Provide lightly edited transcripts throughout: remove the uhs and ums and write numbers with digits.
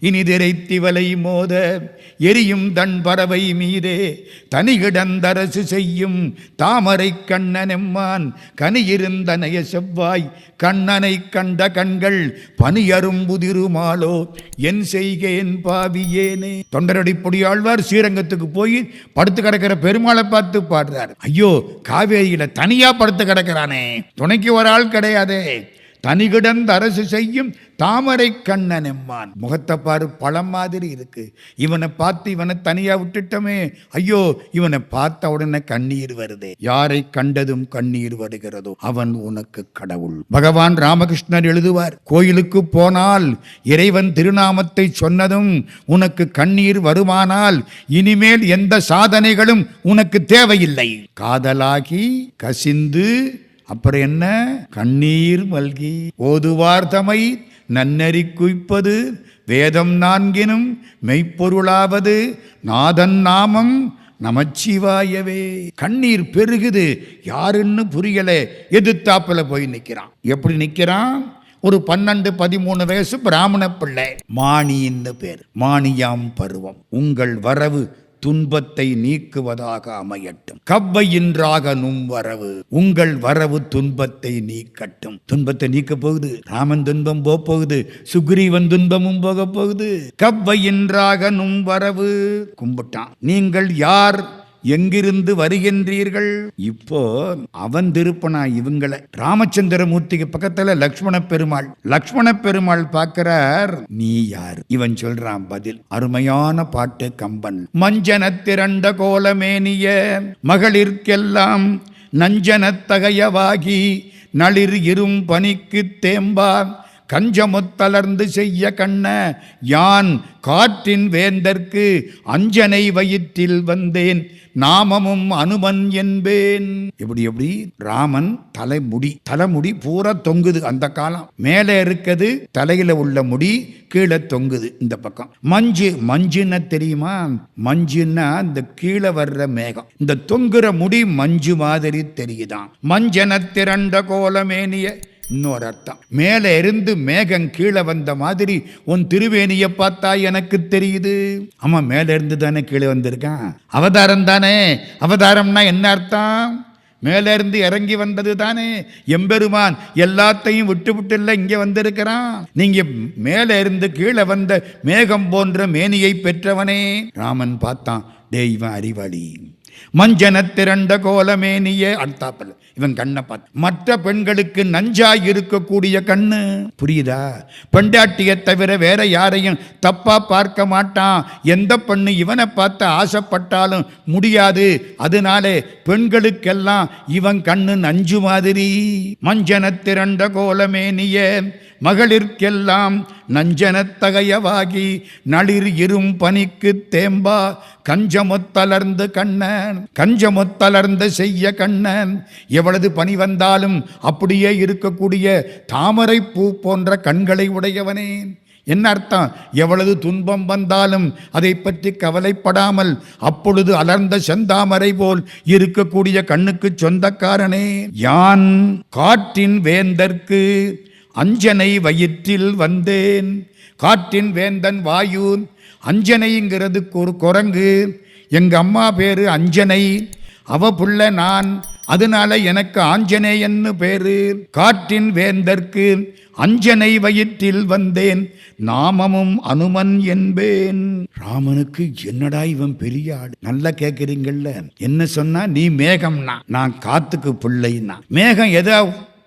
இனிதிரைத்திவலை மோத எரியும் தன் பறவை மீதே தனிகிடந்தரசு செய்யும் தாமரை கண்ணனெம்மான் கனியிருந்தனைய செவ்வாய் கண்ணனை கண்ட கண்கள் பனியரும்புதிருமாலோ என் செய்கேன் பாவியேனே. தொண்டரடிப்பொடி ஆழ்வார் ஸ்ரீரங்கத்துக்கு போய் படுத்து கிடக்கிற பெருமாளை பார்த்து பாடுறார். ஐயோ, காவேரியில தனியா படுத்து கிடக்கிறானே, துணைக்கு ஒரு ஆள் கிடையாதே, தனிகிடந்த அரசு செய்யும் தாமரை கண்ணன் எம்மான். முகத்தை பாரு, பழம் மாதிரி இருக்கு. இவனை பார்த்து இவனை தனியா விட்டுட்டோமே, ஐயோ, இவனை பார்த்த உடனே கண்ணீர் வருதே. யாரை கண்டதும் கண்ணீர் வருகிறதோ அவன் உனக்கு கடவுள். பகவான் ராமகிருஷ்ணர் எழுதுவார், கோயிலுக்கு போனால் இறைவன் திருநாமத்தை சொன்னதும் உனக்கு கண்ணீர் வருமானால் இனிமேல் எந்த சாதனைகளும் உனக்கு தேவையில்லை. காதலாகி கசிந்து அப்புறம் என்ன, கண்ணீர் மல்கி ஓதுவார் தமை நன்னறி குய்ப்பது வேதம் நான்கினும் மெய்ப்பொருளாவது நாதன் நாமம் நமச்சிவாயவே. கண்ணீர் பெருகுது, யாருன்னு புரியல, எதிர்த்தாப்புல போய் நிக்கிறான். எப்படி நிக்கிறான்? ஒரு 12-13 வயசு பிராமண பிள்ளை, மாணின்னு பேர். மாணியாம் பருவம். உங்கள் வரவு துன்பத்தை நீக்குவதாக அமையட்டும். கவ்வையின்றாக நும் வரவு, உங்கள் வரவு துன்பத்தை நீக்கட்டும். துன்பத்தை நீக்க போகுது, ராமன் துன்பம் போகுது, சுக்ரீவன் துன்பமும் போக போகுது. கவ்வையின்றாக நும் வரவு. கும்பிட்டான். நீங்கள் யார், எங்கிருந்து வருகின்றீர்கள்? இப்போ அவன் திருப்பனா இவங்களை. ராமச்சந்திரமூர்த்திக்கு பக்கத்துல லக்ஷ்மண பெருமாள். லக்ஷ்மண பெருமாள் பார்க்கிறார், நீ யார்? இவன் சொல்றான் பதில். அருமையான பாட்டு கம்பன். மஞ்சனத்திரண்ட கோலமேனிய மகளிர்க்கெல்லாம் நஞ்சனத்தகையவாகி நளிர் இரும் பனிக்கு தேம்பா கஞ்சமுத்தலர்ந்து செய்ய கண்ண யான் காற்றின் வேந்தற்கு அஞ்சனை வயிற்றில் வந்தேன் நாமமும் அனுமன் என்பேன். எப்படி ராமன் தலைமுடி பூரா தொங்குது. அந்த காலம் மேலே இருக்குது, தலையில உள்ள முடி கீழே தொங்குது. இந்த பக்கம் மஞ்சுன்னு தெரியுமா? மஞ்சுன்னா இந்த கீழே வர்ற மேகம். இந்த தொங்குற முடி மஞ்சு மாதிரி தெரியுதான். மஞ்சன திரண்ட கோலமேனிய. இன்னொரு அர்த்தம், மேலே இருந்து மேகம் கீழே வந்த மாதிரி உன் திருவேணியை பார்த்தா எனக்கு தெரியுது. ஆமா, மேலே இருந்து தானே கீழே வந்திருக்கான். அவதாரம் தானே. அவதாரம்னா என்ன அர்த்தம்? மேலே இருந்து இறங்கி வந்தது தானே. எம்பெருமான் எல்லாத்தையும் விட்டு இல்லை இங்கே வந்திருக்கிறான். நீங்க மேலே இருந்து கீழே வந்த மேகம் போன்ற மேனியை பெற்றவனே. ராமன் பார்த்தான், இவன் அறிவாளி. மஞ்சன திரண்ட கோலமேனிய. அடுத்தாப்பல் இவன் கண்ணை பார்த்து, மற்ற பெண்களுக்கு நஞ்சாய் இருக்கக்கூடிய கண்ணு. புரியுதா? பெண்டாட்டியை தவிர வேற யாரையும் தப்பா பார்க்க மாட்டான். எந்த பெண்ணு இவனை பார்த்து ஆசைப்பட்டாலும் முடியாது. அதனாலே பெண்களுக்கெல்லாம் இவன் கண்ணு நஞ்சு மாதிரி. மஞ்சன திரண்ட கோலமேனிய மகளிர்க்கெல்லாம் நஞ்சனத்தகையவாகி நளிர் இரும் பனிக்கு தேம்பா கஞ்சமொத்தலர்ந்து கண்ணன். கஞ்சமொத்தலர்ந்து செய்ய கண்ணன். எவ்வளவு பனி வந்தாலும் அப்படியே இருக்கக்கூடிய தாமரை பூ போன்ற கண்களை உடையவனே. என்ன அர்த்தம்? எவ்வளவு துன்பம் வந்தாலும் அதை பற்றி கவலைப்படாமல் அப்பொழுது அலர்ந்த செந்தாமரை போல் இருக்கக்கூடிய கண்ணுக்கு சொந்தக்காரனே. யான் காற்றின் வேந்தற்கு அஞ்சனை வயிற்றில் வந்தேன். காற்றின் வேந்தன் வாயு. அஞ்சனைங்கிறது ஒரு குரங்கு. எங்க அம்மா பேரு அஞ்சனை, அவ புள்ள நான், அதனால எனக்கு ஆஞ்சநேயன்னு பேரு. காற்றின் வேந்தற்கு அஞ்சனை வயிற்றில் வந்தேன் நாமமும் அனுமன் என்பேன். ராமனுக்கு என்னடா இவன் பெரிய ஆடு. நல்லா கேட்கிறீங்கல்ல. என்ன சொன்னா, நீ மேகம்னா நான் காத்துக்கு பிள்ளைன்னா. மேகம் எதா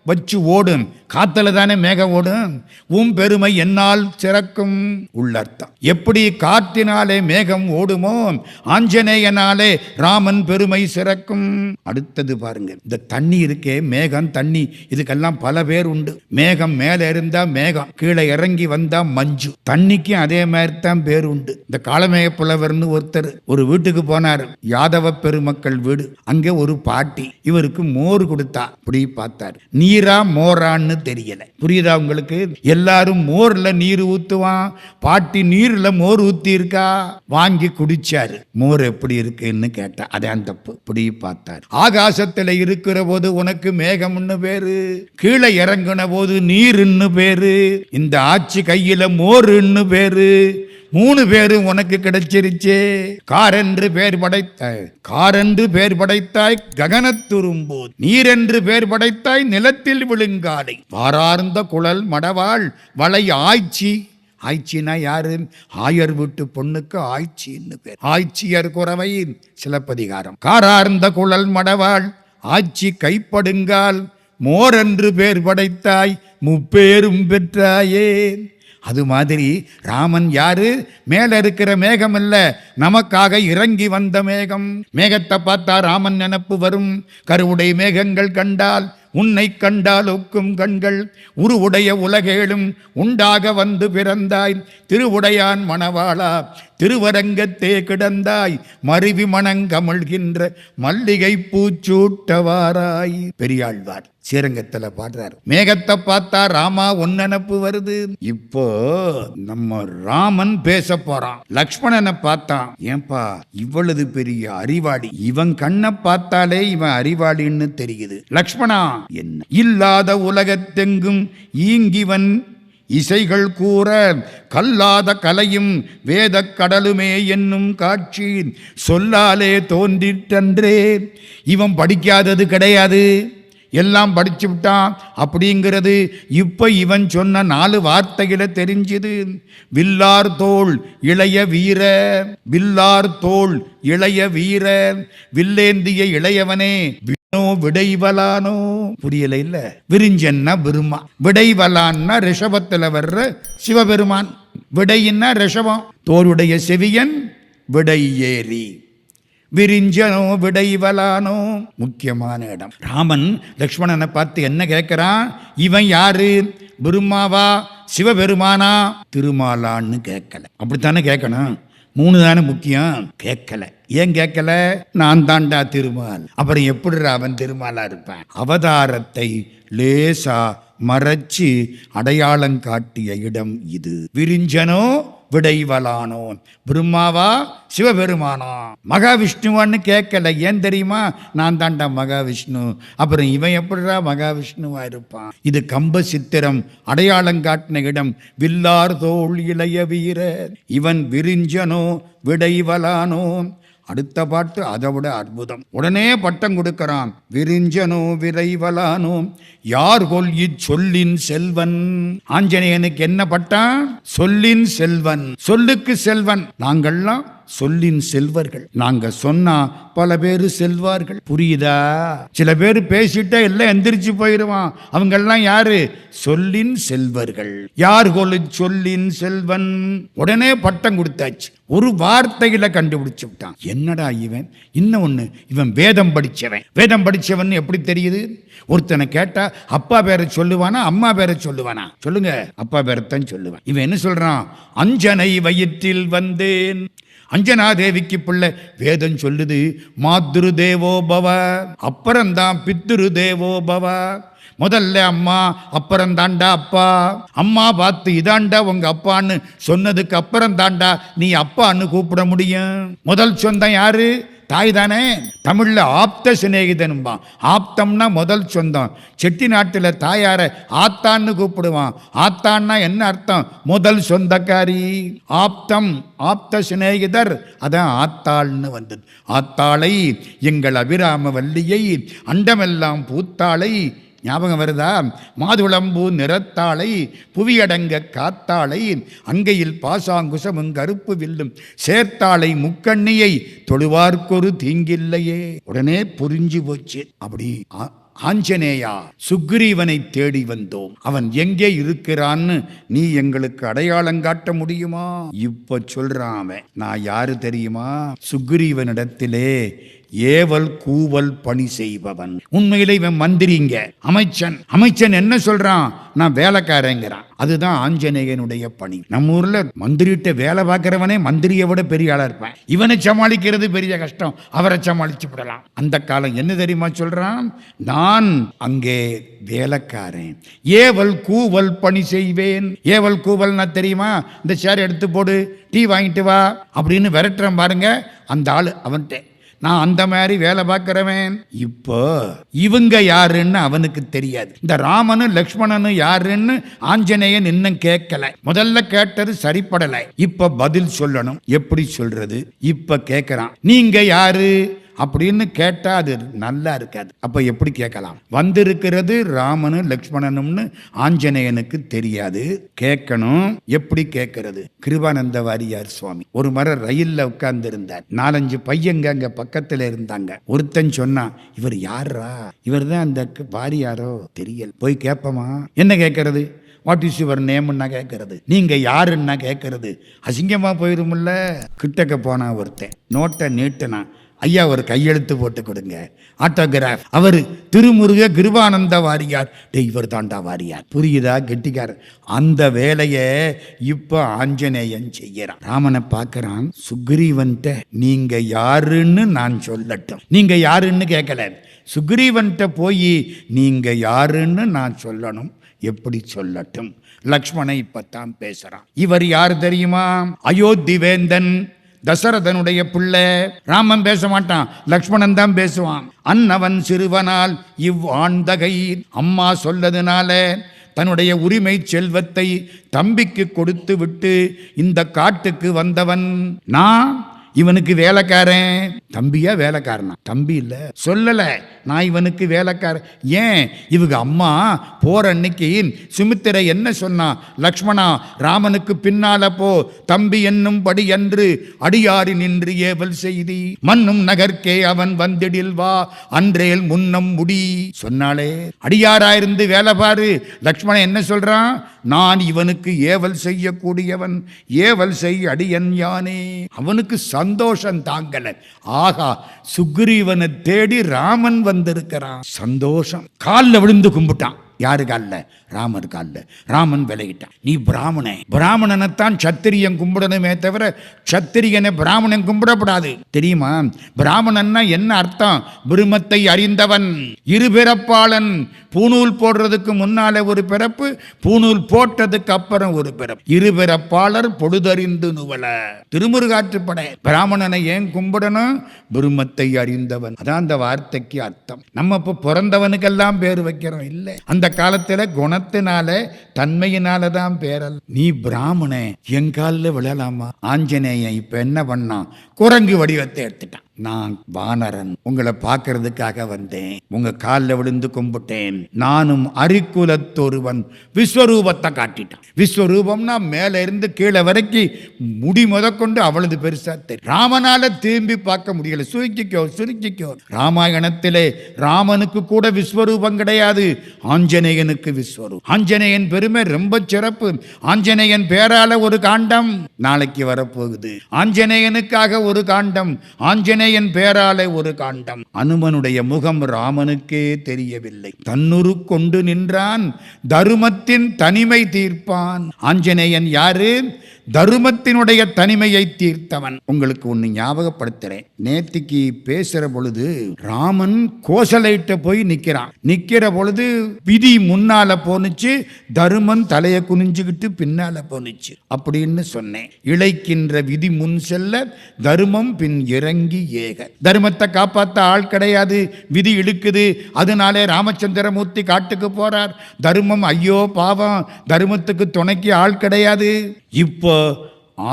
வச்சு ஓடும், காத்துல தானே மேகம் ஓடும். உன் பெருமை என்னால் சிறக்கும் உள்ளர்த்தம். எப்படி காற்றினாலே மேகம் ஓடுமோ ஆஞ்சநேயனாலே ராமன் பெருமை சிறக்கும். அடுத்தது பாருங்க, இந்த தண்ணி இருக்கே, மேகம் தண்ணி, இதுக்கெல்லாம் பல பேர் உண்டு. மேகம் மேலே இருந்தா மேகம், கீழே இறங்கி வந்தா மஞ்சு. தண்ணிக்கும் அதே மாதிரி தான் பேர் உண்டு. இந்த காலமேக புலவர்னு ஒருத்தர் ஒரு வீட்டுக்கு போனார், யாதவ பெருமக்கள் வீடு. அங்கே ஒரு பாட்டி இவருக்கு மோர் கொடுத்தா. அப்படி பார்த்தார், நீ நீரா மோரான்னு தெரியல. புரியுதா உங்களுக்கு? எல்லாரும் மோர்ல நீர் ஊத்துவான், பாட்டி நீர்ல மோர் ஊத்தி இருக்கா, வாங்கி குடிச்சாரு. மோர் எப்படி இருக்குன்னு கேட்டா அதான் தப்பு. இப்படி பார்த்தாரு. ஆகாசத்துல இருக்கிற போது உனக்கு மேகம்னு பேரு, கீழே இறங்கின போது நீருன்னு பேரு, இந்த ஆட்சி கையில மோருன்னு பேரு, 3 பேரும் உனக்கு கிடைச்சிருச்சே. காரென்று பேர் படைத்தாய் ககனத்துரும்போது, நீரென்று பேர் படைத்தாய் நிலத்தில் விழுங்காலை, வாரார்ந்த குழல் மடவாள் வளை ஆய்ச்சி. ஆய்ச்சினா யாரு? ஆயர் வீட்டு பொண்ணுக்கு ஆய்ச்சின்னு பேர். ஆய்ச்சியர் குறவை சிலப்பதிகாரம். காரார்ந்த குழல் மடவாள் ஆட்சி கைப்படுங்கால், மோரென்று பேர் படைத்தாய் முப்பேரும் பெற்றாயே. அது மாதிரி ராமன் யாரு? மேல இருக்கிற மேகம் அல்ல, நமக்காக இறங்கி வந்த மேகம். மேகத்தை பார்த்தா ராமன் நினப்பு வரும். கருவுடை மேகங்கள் கண்டால் உன்னை கண்டால் ஒக்கும் கண்கள், உருவுடைய உலகேளும் உண்டாக வந்து பிறந்தாய், திருவுடையான் மணவாளா திருவரங்கத்தே கிடந்தாய், மருவி மணங்கமழ்கின்ற மல்லிகை பூச்சூட்டவாராய். பெரியாழ்வார் ஸ்ரீரங்கத்துல பாடுறாரு. மேகத்தை பார்த்தா ராமா ஒன்னப்பு வருது. இப்போ நம்ம ராமன் பேச போறான். லக்ஷ்மணனை பார்த்தான். ஏன்பா இவ்வளவு பெரிய அறிவாளி, இவன் கண்ணை பார்த்தாலே இவன் அறிவாளின்னு தெரியுது. லக்ஷ்மணா, என்ன இல்லாத உலகத்தெங்கும் ஈங்கிவன் இசைகள் கூற, கல்லாத கலையும் வேத கடலுமே என்னும் காட்சி சொல்லாலே தோன்றிற்றன்றே. இவன் படிக்காதது கிடையாது, எல்லாம் படிச்சு விட்டான் அப்படிங்கிறது இப்ப இவன் சொன்ன 4 வார்த்தைகளை தெரிஞ்சுது. வில்லார் தோள் இளைய வீர, வில்லார் தோள் இளைய வீர, வில்லேந்திய இளையவனே விடைவலானோ. புரியல இல்ல? விரிஞ்சன்னா பெருமா, விடைவலான்னா ரிஷபத்துல வர்ற சிவபெருமான், விடையின்னா ரிஷபம், தோளுடைய செவியன் விடை ஏறி, விரிஞ்சனோ விடைவலானோ. முக்கியமான இடம். ராமன் லக்ஷ்மணனை பார்த்து என்ன கேட்கிறான்? இவன் யாரு? பெருமாவா சிவபெருமானா திருமாலான்னு கேட்கல. அப்படித்தானே கேட்கணும். 3 தானே முக்கியம். கேட்கல. ஏன் கேட்கல? நான் தாண்டா திருமால். அப்புறம் எப்படி அவன் திருமாலா இருப்பான்? அவதாரத்தை லேசா மறைச்சு அடையாளம் காட்டிய இடம் இது. விரிஞ்சனோ விடைவலானோ, பிரம்மாவா சிவபெருமானோ மகாவிஷ்ணுவான்னு கேட்கல. ஏன் தெரியுமா? நான் தாண்டா மகாவிஷ்ணு. அப்புறம் இவன் எப்படிடா மகாவிஷ்ணுவா இருப்பான்? இது கம்ப சித்திரம் அடையாளம் காட்டின இடம். வில்லார் தோள் இளைய வீரர், இவன் விரிஞ்சனோ விடைவலானோ. அடுத்த பாட்டு அதை விட அற்புதம். உடனே பட்டம் கொடுக்கிறான். விரிஞ்சனோ விரைவலானோ யார் கொல் இச்சொல்லின் செல்வன். ஆஞ்சநேயனுக்கு என்ன பட்டம்? சொல்லின் செல்வன், சொல்லுக்கு செல்வன். நாங்கள்லாம் சொல்லின் செல்வர்கள். நாங்க சொன்னா பல பேர் செல்வார்கள். புரியுதா? சில பேர் பேசிட்டா எல்லாம் எந்திரிச்சு போயிடுவான். அவங்கெல்லாம் யாரு? சொல்லின் செல்வர்கள். யார் கொலு சொல்லின் செல்வன். உடனே பட்டம் கொடுத்தாச்சு. ஒரு வார்த்தையில கண்டுபிடிச்சு விட்டான். என்னடா இவன்? இன்னொன்னு, இவன் வேதம் படிச்சவன். வேதம் படிச்சவன் எப்படி தெரியுது? ஒருத்தனை கேட்டா அப்பா பேரை சொல்லுவானா அம்மா பேரை சொல்லுவானா? சொல்லுங்க. அப்பா பேரைத்தான் சொல்லுவான். இவன் என்ன சொல்றான்? அஞ்சனை வயிற்றில் வந்தேன். அஞ்சனா தேவிக்கு பிள்ளை. வேதம் சொல்லுது மாத்ரு தேவோ பவ, அப்புறம்தான் பித்ரு தேவோ பவ. முதல்ல அம்மா, அப்புறம் தாண்டா அப்பா. அம்மா பார்த்து இதாண்டா உங்க அப்பான்னு சொன்னதுக்கு அப்புறம் தாண்டா நீ அப்பான்னு கூப்பிட முடியும். முதல் சொந்தம் யாரு? தாய் தானே. தமிழ்ல ஆப்த சிநேகிதனும்பா. ஆப்தம்னா முதல் சொந்தம். செட்டி நாட்டுல தாயார ஆத்தான்னு கூப்பிடுவான். ஆத்தான்னா என்ன அர்த்தம்? முதல் சொந்தக்காரி. ஆப்தம், ஆப்த சிநேகிதர், அதான் ஆத்தாள்னு வந்தது. ஆத்தாளை எங்கள் அபிராம வல்லியை அண்டமெல்லாம் பூத்தாளை. ஞாபகம் வருதா? மாதுளம்பூ நிறத்தாளை புவியடங்க காத்தாளை, அங்கையில் பாசாங்குசமும் கருப்பு வில்லும் சேர்த்தாளை முக்கண்ணியை தொழுவார்க்கொரு தீங்கில்லையே. உடனே புரிஞ்சு போச்சு. அப்படி ஆஞ்சநேயா, சுக்ரீவனை தேடி வந்தோம். அவன் எங்கே இருக்கிறான்னு நீ எங்களுக்கு அடையாளம் காட்ட முடியுமா? இப்ப சொல்றான் அவன். நான் யாரு தெரியுமா? சுக்ரீவனிடத்திலே ஏவல் கூவல் பணி செய்பவன். உண்மையில இவன் மந்திரிங்க, அமைச்சன் என்ன சொல்றான்? நான் வேலைக்காரங்கிறான். அதுதான் ஆஞ்சநேயனுடைய பணி. நம்ம ஊர்ல மந்திரிட்ட வேலை பார்க்கிறவனே மந்திரியை விட பெரிய ஆளா இருப்பான். இவனை சமாளிக்கிறது பெரிய கஷ்டம், அவரை சமாளிச்சு விடலாம். அந்த காலம் என்ன தெரியுமா சொல்றான்? நான் அங்கே வேலைக்காரன், ஏவல் கூவல் பணி செய்வேன். ஏவல் கூவல்னா தெரியுமா? இந்த சேர் எடுத்து போடு, டீ வாங்கிட்டு வா அப்படின்னு விரட்டுறேன் பாருங்க, அந்த ஆளு அவன்கிட்ட. நான் அந்த மாதிரி வேலை பார்க்கிறவன். இப்போ இவங்க யாருன்னு அவனுக்கு தெரியாது. இந்த ராமனும் லக்ஷ்மணனும் யாருன்னு ஆஞ்சநேயன் இன்னும் கேட்கல. முதல்ல கேட்டது சரிப்படலை, இப்ப பதில் சொல்லணும். எப்படி சொல்றது? இப்ப கேட்கிறான், நீங்க யாரு அப்படின்னு கேட்டா அது நல்லா இருக்காது. அப்ப எப்படி கேட்கலாம்? வந்திருக்கிறது ராமனும் லக்ஷ்மணனும்னு ஆஞ்சநேயனுக்கு தெரியாது. கேட்கணும். எப்படி கேட்கறது? கிருபானந்த வாரியார் சுவாமி ஒரு முறை ரயில்ல உட்கார்ந்து இருந்தார். 4-5 பையங்க அங்க பக்கத்துல இருந்தாங்க. ஒருத்தன் சொன்னா, இவர் யாரா? இவர் தான் அந்த வாரியாரோ தெரியல, போய் கேட்போமா? என்ன கேட்கறது? வாட் இஸ் யுவர் நேம்னா கேட்கறது? நீங்க யாருன்னா கேட்கறது அசிங்கமா போயிருமில்ல. கிட்டக்க போனா ஒருத்தன் நோட்டை நீட்டினா, ஐயா ஒரு கையெழுத்து போட்டு கொடுங்க, ஆட்டோகிராஃப். அவர் திருமுருக கிருபானந்த வாரியார். இவர் தாண்டா வாரியார். புரியுதா? கெட்டிக்காரர். அந்த வேலையை இப்ப ஆஞ்சநேயன் செய்யறான். ராமனை பார்க்கறான். சுக்ரீவன்ட்ட நீங்க யாருன்னு நான் சொல்லட்டும். நீங்க யாருன்னு கேட்கல, சுக்ரீவன்ட்ட போய் நீங்க யாருன்னு நான் சொல்லணும். எப்படி சொல்லட்டும்? லக்ஷ்மணை இப்பத்தான் பேசுறான். இவர் யார் தெரியுமா? அயோத்தி வேந்தன், தசரதனுடைய பிள்ளை. ராமன் பேச மாட்டான், லக்ஷ்மணன் தான் பேசுவான். அன்னவன் சிறுவனால் ஆண்தகை, அம்மா சொல்லதுனால தன்னுடைய உரிமை செல்வத்தை தம்பிக்கு கொடுத்து விட்டு இந்த காட்டுக்கு வந்தவன் நான். இவனுக்கு வேலைக்காரன். தம்பியா வேலைக்காரனா? தம்பி இல்ல, சொல்லல. நான் இவனுக்கு வேலைக்காரன். ஏன்? இவங்க அம்மா போற அன்னைக்கு சுமித்திரை என்ன சொன்னா? லக்ஷ்மணா, ராமனுக்கு பின்னால போ, தம்பி என்னும் படி என்று அடியாரி நின்று ஏவல் செய்தி மண்ணும் நகர்க்கே அவன் வந்திடில் வா அன்றேல் முன்னம் முடி சொன்னாலே. அடியாராயிருந்து வேலை பாரு. லக்ஷ்மணன் என்ன சொல்றான்? நான் இவனுக்கு ஏவல் செய்யக்கூடியவன், ஏவல் செய் அடியன் யானே. அவனுக்கு சந்தோஷம் தாங்கல. ஆகா, சுக்ரீவனை தேடி ராமன் வந்திருக்கிறான். சந்தோஷம். காலில் விழுந்து கும்பிட்டான். யாரு கால்ல? ராமர் கால்ல. ராமன் விலகிட்டான். நீ பிராமணனைத்தான் சத்திரியன் கும்பிடணுமே தவிர சத்திரியனை பிராமணன் கும்பிடப்படாது. தெரியுமா? பிராமணன்னா என்ன அர்த்தம்? பிரம்மத்தை அறிந்தவன், இருபிறப்பாளன். பூணூல் போடுறதுக்கு முன்னால ஒரு பிறப்பு, பூணூல் போட்டதுக்கு அப்புறம் ஒரு பிறப்பு. இருபிறப்பாளர் பொழுதறிந்து நுவல. திருமுருகாற்றுப்படை. பிராமணனை ஏன் கும்பிடணும்? பிரம்மத்தை அறிந்தவன். அதான் அந்த வார்த்தைக்கு அர்த்தம். நம்ம இப்ப பிறந்தவனுக்கெல்லாம் பேர் வைக்கிறோம் இல்லை. அந்த காலத்துல குணத்தினால தன்மையினால தான் பேரல். நீ பிராமணே, எங்கால விழலாமா? ஆஞ்சநேயன் இப்ப என்ன பண்ணான்? குரங்கு வடிவத்தை எடுத்துட்டான். நான் வானரன், உங்களை பார்க்கறதுக்காக வந்தேன், உங்க காலில் விழுந்து கும்பிட்டேன். நானும் அரிக்குலத்தொருவன். விஸ்வரூபத்தை காட்டிட்டான். விஸ்வரூபம்னா மேல இருந்து கீழே வரைக்கும் முடி முதற்கொண்டு அவ்வளவு பெருசா தெரியும். ராமனால திரும்பி பார்க்க முடியல. சுருக்கிக்கோ. ராமாயணத்திலே ராமனுக்கு கூட விஸ்வரூபம் கிடையாது, ஆஞ்சநேயனுக்கு விஸ்வரூபம். ஆஞ்சநேயன் பெருமை ரொம்ப சிறப்பு. ஆஞ்சநேயன் பேரால ஒரு காண்டம் நாளைக்கு வரப்போகுது. ஆஞ்சநேயனுக்காக ஒரு காண்டம், ஆஞ்சநேயன் பேராலே ஒரு காண்டம். அனுமனுடைய முகம் ராமனுக்கே தெரியவில்லை. தன்னுரு கொண்டு நின்றான், தருமத்தின் தனிமை தீர்ப்பான். ஆஞ்சநேயன் யாரு? தருமத்தினுடைய தனிமையை தீர்த்தவன். உங்களுக்கு ஒண்ணு ஞாபகப்படுத்துறேன். நேத்திக்கு பேசுற பொழுது ராமன் கோசலைட்ட போய் நிக்கிற பொழுது விதி முன்னால போனுச்சு, தருமன் தலையை குனிஞ்சுக்கிட்டு பின்னால போனுச்சு அப்படின்னு சொன்னேன். இழைக்கின்ற விதி முன் செல்ல, தருமம் பின் இறங்கி ஏக. தர்மத்தை காப்பாற்ற ஆள் கிடையாது, விதி இழுக்குது. அதனாலே ராமச்சந்திரமூர்த்தி காட்டுக்கு போறார். தர்மம் ஐயோ பாவம், தர்மத்துக்கு துணைக்கு ஆள் கிடையாது. இப்போ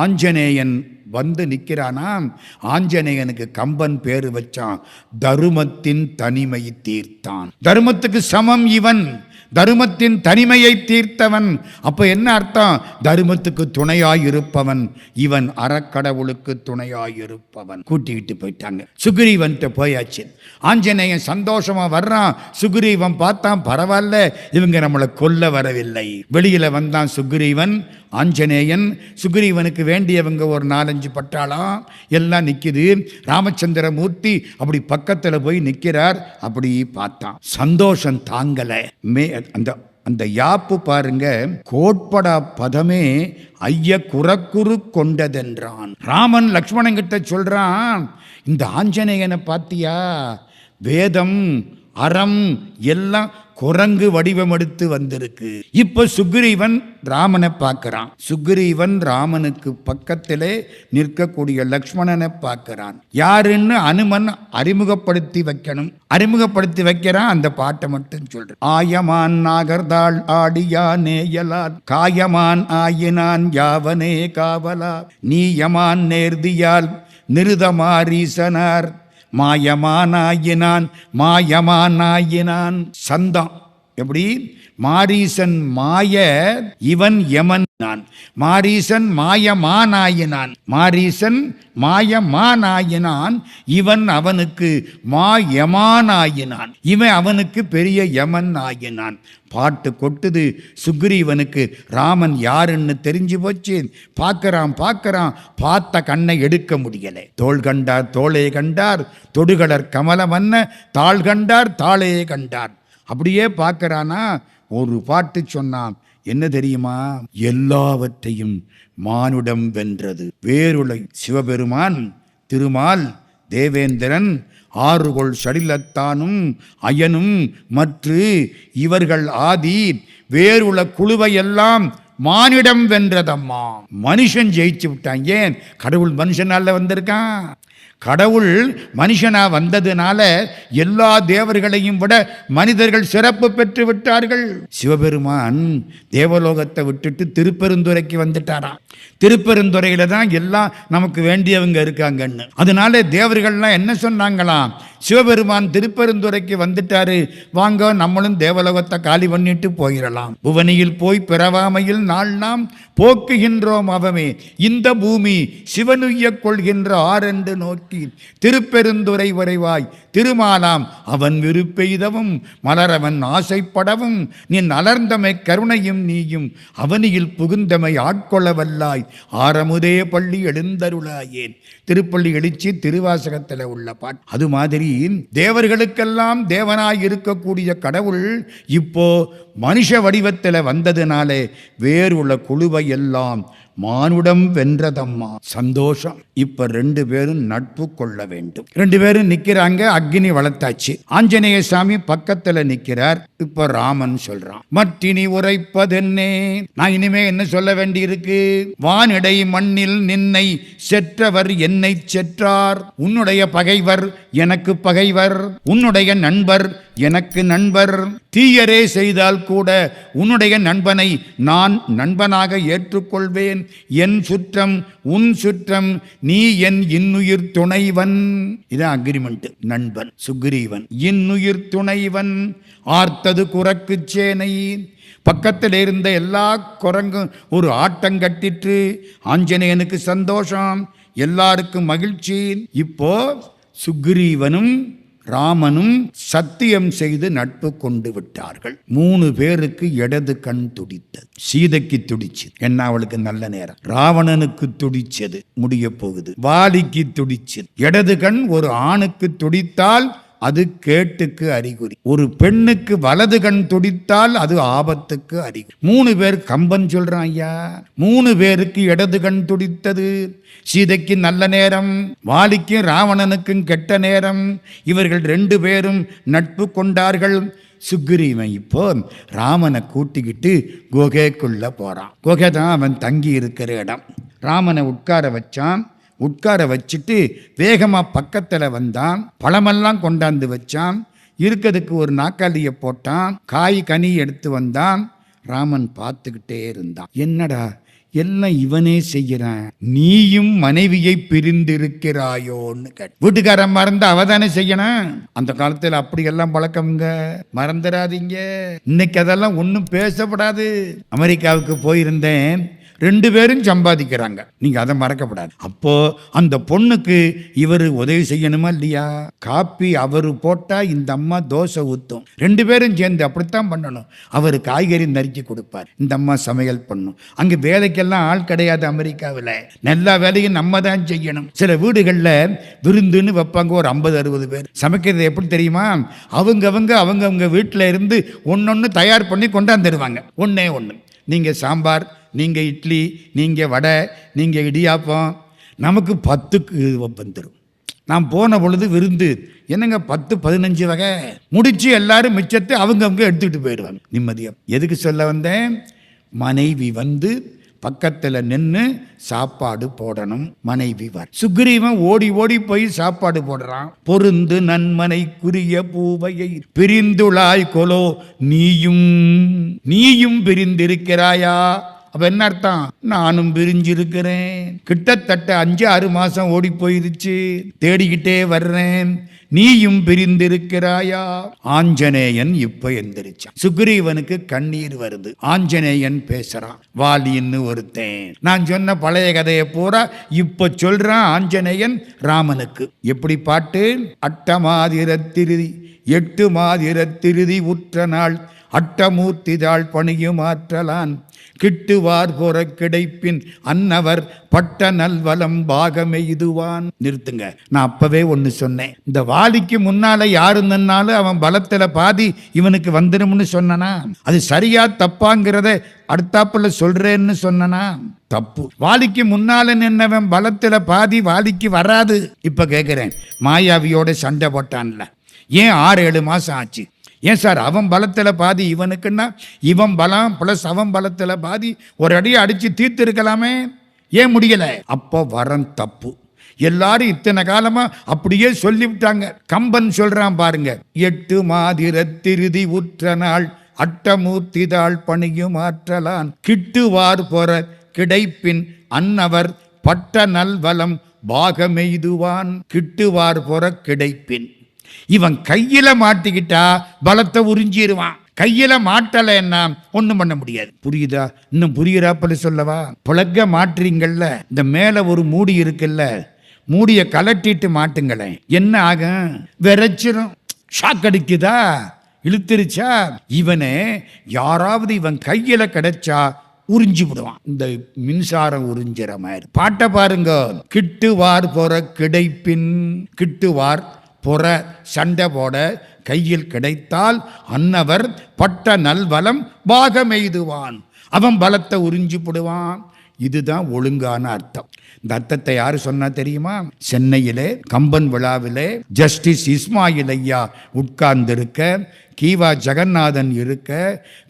ஆஞ்சநேயன் வந்து நிற்கிறானா? ஆஞ்சநேயனுக்கு கம்பன் பேரு வச்சான், தருமத்தின் தனிமை தீர்த்தான். தர்மத்துக்கு சமம் இவன். தருமத்தின் தனிமையை தீர்த்தவன். அப்ப என்ன அர்த்தம்? தருமத்துக்கு துணையாயிருப்பவன் இவன், அறக்கடவுளுக்கு துணையாயிருப்பவன். கூட்டிக்கிட்டு போயிட்டாங்க. சுக்ரீவன் போயாச்சு. ஆஞ்சநேயன் சந்தோஷமா வர்றான். சுக்ரீவன் பார்த்தான், பரவாயில்ல, இவங்க நம்மளை கொல்ல வரவில்லை. வெளியில வந்தான் சுக்ரீவன். ஆஞ்சநேயன் சுக்ரீவனுக்கு வேண்டியவங்க ஒரு 4-5 பட்டாளம் எல்லாம் நிக்குது. ராமச்சந்திர மூர்த்தி அப்படி பக்கத்துல போய் நிக்கிறார். அப்படி பார்த்தான், சந்தோஷம் தாங்கல. அந்த யாப்பு பாருங்க, கோட்படா பதமே ஐய குறக்குறு கொண்டதென்றான். ராமன் லக்ஷ்மணன் கிட்ட சொல்றான், இந்த ஆஞ்சநேயனை பாத்தியா, வேதம் அறம் எல்லாம் குரங்கு வடிவம் எடுத்து வந்திருக்கு. இப்ப சுக்ரீவன் ராமனை பார்க்கிறான். சுக்ரீவன் ராமனுக்கு பக்கத்திலே நிற்கக்கூடிய லக்ஷ்மணனை பார்க்கிறான். யாருன்னு அனுமன் அறிமுகப்படுத்தி வைக்கணும். அறிமுகப்படுத்தி வைக்கிறான். அந்த பாட்டை மட்டும் சொல்றேன். ஆயமான் நாகர்தாள் ஆடியா நேயலால் காயமான் ஆயினான் யாவனே காவலா நீயமான் நேர்தியால் நிருதமாரீசனார் மாயமானாயினான் சந்தம். எப்படி? மாரீசன் மாய, இவன் யமன். நான் மாரீசன் மாயமானாயினான், மாரீசன் மாயமானாயினான், இவன் அவனுக்கு மாயமானாயினான், இவன் அவனுக்கு பெரிய யமன் ஆயினான். பாட்டு கொட்டுது. சுக்ரீவனுக்கு ராமன் யாருன்னு தெரிஞ்சு போச்சு. பார்க்கறான், பார்த்த கண்ணை எடுக்க முடியலை. தோள் கண்டார் தோளே கண்டார், தொடுகளர் கமலமன்ன தாள் கண்டார் தாளே கண்டார். அப்படியே பார்க்கறானா, ஒரு பாட்டு சொன்னான். என்ன தெரியுமா? எல்லாவற்றையும் மானுடம் வென்றது. வேருளை சிவபெருமான், திருமால், தேவேந்திரன், ஆறுகொள் சடிலத்தானும் அயனும் மற்று இவர்கள் ஆதி வேறுள்ள குழுவையெல்லாம் மானிடம் வென்றதம்மா. மனுஷன் ஜெயிச்சு விட்டான். ஏன்? கடவுள் மனுஷனால வந்திருக்கான். கடவுள் மனுஷனா வந்ததுனால எல்லா தேவர்களையும் விட மனிதர்கள் சிறப்பு பெற்று விட்டார்கள். சிவபெருமான் தேவலோகத்தை விட்டுட்டு திருப்பெருந்துறைக்கு வந்துட்டாராம். திருப்பெருந்துறையில தான் எல்லாம் நமக்கு வேண்டியவங்க இருக்காங்கன்னு. அதனால தேவர்கள்லாம் என்ன சொன்னாங்களாம், சிவபெருமான் திருப்பெருந்துறைக்கு வந்துட்டாரு, வாங்க நம்மளும் தேவலோகத்தை காலி பண்ணிட்டு போயிடலாம். புவனியில் போய் பிறவாமையில் நாள் நாம் போக்குகின்றோம் அவமே, இந்த பூமி சிவனுய்ய கொள்கின்ற ஆரென்று நோக்கி திருப்பெருந்துறை வரைவாய் திருமாலாம் அவன் விருப்பெய்தவும் மலரவன் ஆசைப்படவும் நின் அலர்ந்தமை கருணையும் நீயும் அவனியில் புகுந்தமை ஆட்கொள்ளவல்லாய் ஆரமுதே பள்ளி எழுந்தருளாயேன். திருப்பள்ளி எழுச்சி திருவாசகத்தில் உள்ள பாட்டு. அது மாதிரி தேவர்களுக்கெல்லாம் தேவனாய் இருக்கக்கூடிய கடவுள் இப்போ மனுஷ வடிவத்தில் வந்ததுனாலே வேறுள்ள குழுவை எல்லாம் மானுடம் வென்றதம்மா. சந்தோஷம். இப்ப 2 பேரும் நட்பு கொள்ள வேண்டும். 2 பேரும் நிக்கிறாங்க. அக்னி வளர்த்தாச்சு. ஆஞ்சநேய சாமி பக்கத்துல நிக்கிறார். இப்ப ராமன் சொல்றான், மற்றினி உரைப்பதென்னே, நான் இனிமே என்ன சொல்ல வேண்டி இருக்கு? வானிடை மண்ணில் நின்னை செற்றவர் என்னை செற்றார். உன்னுடைய பகைவர் எனக்கு பகைவர், உன்னுடைய நண்பர் எனக்கு நண்பர். தீயரே செய்தால் கூட உன்னுடைய நண்பனை நான் நண்பனாக ஏற்றுக்கொள்வேன். என் சுற்றம் உன் சுற்றம், நீ என் இன்னுயிர் துணைவன். இதான் அக்ரிமெண்ட். நண்பன் சுக்ரீவன், இன்னுயிர் துணைவன். ஆர்த்தது குரக்கு சேனை. பக்கத்தில் இருந்த எல்லா குரங்கும் ஒரு ஆட்டம் கட்டிற்று. ஆஞ்சநேயனுக்கு சந்தோஷம், எல்லாருக்கும் மகிழ்ச்சி. இப்போ சுக்ரீவனும் ராமனும் சத்தியம் செய்து நட்பு கொண்டு விட்டார்கள். 3 பேருக்கு இடது கண் துடித்தது. சீதைக்கு துடிச்சு, என்ன அவளுக்கு நல்ல நேரம். ராவணனுக்கு துடிச்சது, முடிய போகுது. வாலிக்கு துடிச்சது. இடது கண் ஒரு ஆணுக்கு துடித்தால் அது கேட்டுக்கு அறிகுறி. ஒரு பெண்ணுக்கு வலது கண் துடித்தால் அது ஆபத்துக்கு அறிகுறி. 3 பேர், கம்பன் சொல்றான் ஐயா, 3 பேருக்கு இடது கண் துடித்தது. சீதைக்கு நல்ல நேரம், வாலிக்கும் ராவணனுக்கும் கெட்ட நேரம். இவர்கள் 2 பேரும் நட்பு கொண்டார்கள். சுக்ரீவன் இப்போ ராமனை கூட்டிக்கிட்டு குகைக்குள்ள போறான். குகை தான் அவன் தங்கி இருக்கிற இடம். ராமனை உட்கார வச்சான். உட்கார வச்சுட்டு வேகமாக பக்கத்தில் வந்தான். பழமெல்லாம் கொண்டாந்து வச்சான். இருக்கிறதுக்கு ஒரு நாக்காளியை போட்டான். காய் கனி எடுத்து வந்தான். ராமன் பார்த்துக்கிட்டே இருந்தான். என்னடா எல்லாம் இவனே செய்யறான். நீயும் மனைவியை பிரிந்திருக்கிறாயோன்னு வீட்டுக்காரன் மறந்து அவதானே செய்யணும். அந்த காலத்துல அப்படி எல்லாம் பழக்கம்ங்க, மறந்துடாதீங்க. இன்னைக்கு அதெல்லாம் ஒன்றும் பேசப்படாது. அமெரிக்காவுக்கு போயிருந்தேன், 2 பேரும் சம்பாதிக்கிறாங்க, நீங்க அதை மறக்கப்படாது. அப்போ அந்த பொண்ணுக்கு இவர் உதவி செய்யணுமா இல்லையா? காப்பி அவரு போட்டா இந்த அம்மா தோசை ஊத்தும், 2 பேரும் சேர்ந்து அப்படித்தான் பண்ணணும். அவர் காய்கறி நறுக்கி கொடுப்பார், இந்த அம்மா சமையல் பண்ணும். அங்க வேலைக்கெல்லாம் ஆள் கிடையாது அமெரிக்காவில், எல்லா வேலையும் நம்ம தான் செய்யணும். சில வீடுகளில் விருந்துன்னு வைப்பாங்க, ஒரு 50-60 பேர். சமைக்கிறது எப்படி தெரியுமா? அவங்க வீட்டில் இருந்து ஒன்னொன்னு தயார் பண்ணி கொண்டாந்துருவாங்க. ஒன்னே ஒன்று, நீங்க சாம்பார், நீங்கள் இட்லி, நீங்கள் வடை, நீங்கள் இடியாப்பம். நமக்கு 10க்கு வந்துடும். நான் போன பொழுது விருந்து என்னங்க 10-15 வகை முடிச்சு எல்லாரும் மிச்சத்தை அவங்க எடுத்துக்கிட்டு போயிடுவாங்க நிம்மதியாக. எதுக்கு சொல்ல வந்தேன்? மனைவி வந்து பக்கத்தில் நின்று சாப்பாடு போடணும். மனைவி வர சுக்ரீவன் ஓடி ஓடி போய் சாப்பாடு போடுறான். பொருந்து நன்மனைக்குரிய பூவையை பிரிந்துளாய் கொலோ நீயும் பிரிந்திருக்கிறாயா? அப்ப என்ன அர்த்தம்? நானும் பிரிஞ்சிருக்கிறேன். கிட்டத்தட்ட 5-6 மாசம் ஓடி போயிருச்சு, தேடிக்கிட்டே வர்றேன். நீயும் பிரிந்திருக்கிறாயா? ஆஞ்சநேயன் இப்ப எந்திரிச்சான். சுக்ரீவனுக்கு கண்ணீர் வருது. ஆஞ்சநேயன் பேசுறான். வாலின்னு ஒருத்தன். நான் சொன்ன பழைய கதையை பூரா இப்ப சொல்றான் ஆஞ்சநேயன் ராமனுக்கு. எப்படி பாட்டு? 8 மாதிரத்திருதி உற்ற நாள் அட்டமூர்த்திதாள் பணியும் ஆற்றலான் கிட்டுவார் போற கிடைப்பின் அன்னவர் பட்ட நல்வலம் பாகமே இதுவான். நிறுத்துங்க, நான் அப்பவே ஒன்று சொன்னேன். இந்த வாலிக்கு முன்னால யாரு நின்னாலும் அவன் பலத்துல பாதி இவனுக்கு வந்துடும்னு சொன்னனா? அது சரியா தப்பாங்கிறத அடுத்தாப்புல சொல்றேன்னு சொன்னனா? தப்பு. வாலிக்கு முன்னால நின்னவன் பலத்துல பாதி வாலிக்கு வராது. இப்ப கேட்கிறேன், மாயாவியோட சண்டை போட்டான்ல, ஏன் 6-7 மாசம் ஆச்சு? ஏன் சார் அவன் பலத்தில் பாதி இவனுக்குன்னா இவன் பலம் ப்ளஸ் அவன் பலத்தில் பாதி ஒரு அடியை அடித்து தீர்த்து இருக்கலாமே, ஏன் முடியலை? அப்போ வரம் தப்பு. எல்லாரும் இத்தனை காலமா அப்படியே சொல்லிவிட்டாங்க. கம்பன் சொல்றான் பாருங்க, 8 மாதிரத்திருதி உற்ற நாள் அட்டமூர்த்திதாள் பணியும் ஆற்றலான் கிட்டுவார் பொற கிடைப்பின் அன்னவர் பட்ட நல்வலம் பாகமெய்துவான். கிட்டுவார் பொற கிடைப்பின். இவன் கையில மாட்டிக்கிட்டா பலத்தை உறிஞ்சிருவான், கையில மாட்டலைன்னா ஒண்ணும் பண்ண முடியாது. புரியுதா? இன்னும் புரியுறாப்பல சொல்லவா? புழக்க மாட்டுறீங்கல்ல, இந்த மேல ஒரு மூடி இருக்குல்ல, மூடிய கலட்டிட்டு மாட்டுங்களேன், என்ன ஆகும்? விரைச்சிரும். ஷாக் அடிக்குதா? இழுத்துருச்சா? இவனே யாராவது இவன் கையில கிடைச்சா உறிஞ்சி விடுவான். இந்த மின்சாரம் உறிஞ்சிற மாதிரி. பாட்டை பாருங்க. கிட்டுவார் போற கிடைப்பின். கிட்டுவார் பொற சண்டை போட கையில் கிடைத்தால் அன்னவர் பட்ட நல்வலம் பாகமெய்துவான். அவன் பலத்தை உறிஞ்சி போடுவான். இதுதான் ஒழுங்கான அர்த்தம். இந்த அர்த்தத்தை யாரு சொன்னா தெரியுமா? சென்னையிலே கம்பன் விழாவிலே ஜஸ்டிஸ் இஸ்மாயில் ஐயா உட்கார்ந்திருக்க, கீவா ஜெகநாதன் இருக்க,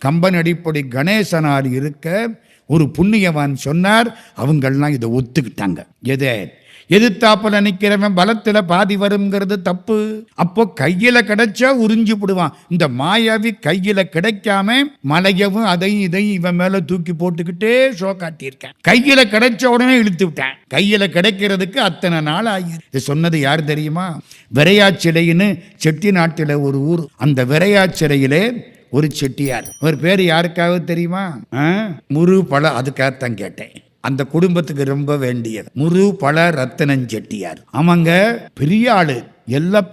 கம்பன் அடிப்படை கணேசனார் இருக்க, ஒரு புண்ணியவான் சொன்னார். அவங்கெல்லாம் இதை ஒத்துக்கிட்டாங்க. எதை? எதிர்த்தாப்புல நிக்கிறவன் பலத்துல பாதி வருங்கிறது தப்பு. அப்போ கையில கிடைச்சா உறிஞ்சி போடுவான். இந்த மாயாவி கையில கிடைக்காம மலையவும் அதையும் இதையும் இவன் மேல தூக்கி போட்டுக்கிட்டே ஷோ காட்டியிருக்கேன். கையில கிடைச்ச உடனே இழுத்து விட்டேன். கையில கிடைக்கிறதுக்கு அத்தனை நாள் ஆகிரு. சொன்னது யார் தெரியுமா? விரையாச்சிலைன்னு செட்டி நாட்டில ஒரு ஊர். அந்த விரையாச்சிலையிலே ஒரு செட்டியார். ஒரு பேர் யாருக்காவது தெரியுமா? முரு பழ. அதுக்காகத்தான் கேட்டேன். அந்த குடும்பத்துக்கு ரொம்ப வேண்டியது முரு பழ ரத்தனன் செட்டியார். ஆமாங்க, பெரிய ஆளு. எல்லாம்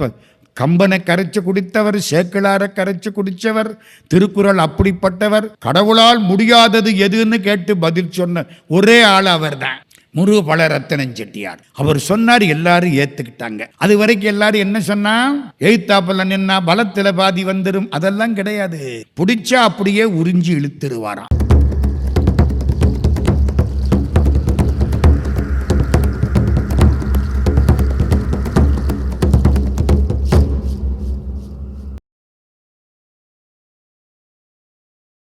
கம்பனை கரைச்சு குடித்தவர், சேக்கிழார கரைச்சு குடிச்சவர், திருக்குறள் அப்படிப்பட்டவர். கடவுளால் முடியாதது எதுன்னு கேட்டு பதில் சொன்ன ஒரே ஆள் அவர் தான், முரு பழ ரத்தனன் செட்டியார். அவர் சொன்னார், எல்லாரும் ஏத்துக்கிட்டாங்க. அது வரைக்கும் எல்லாரும் என்ன சொன்னா, எய்த்தாப்பல நின்னா பலத்துல பாதி வந்துடும். அதெல்லாம் கிடையாது. பிடிச்சா அப்படியே உறிஞ்சி இழுத்துருவாராம்.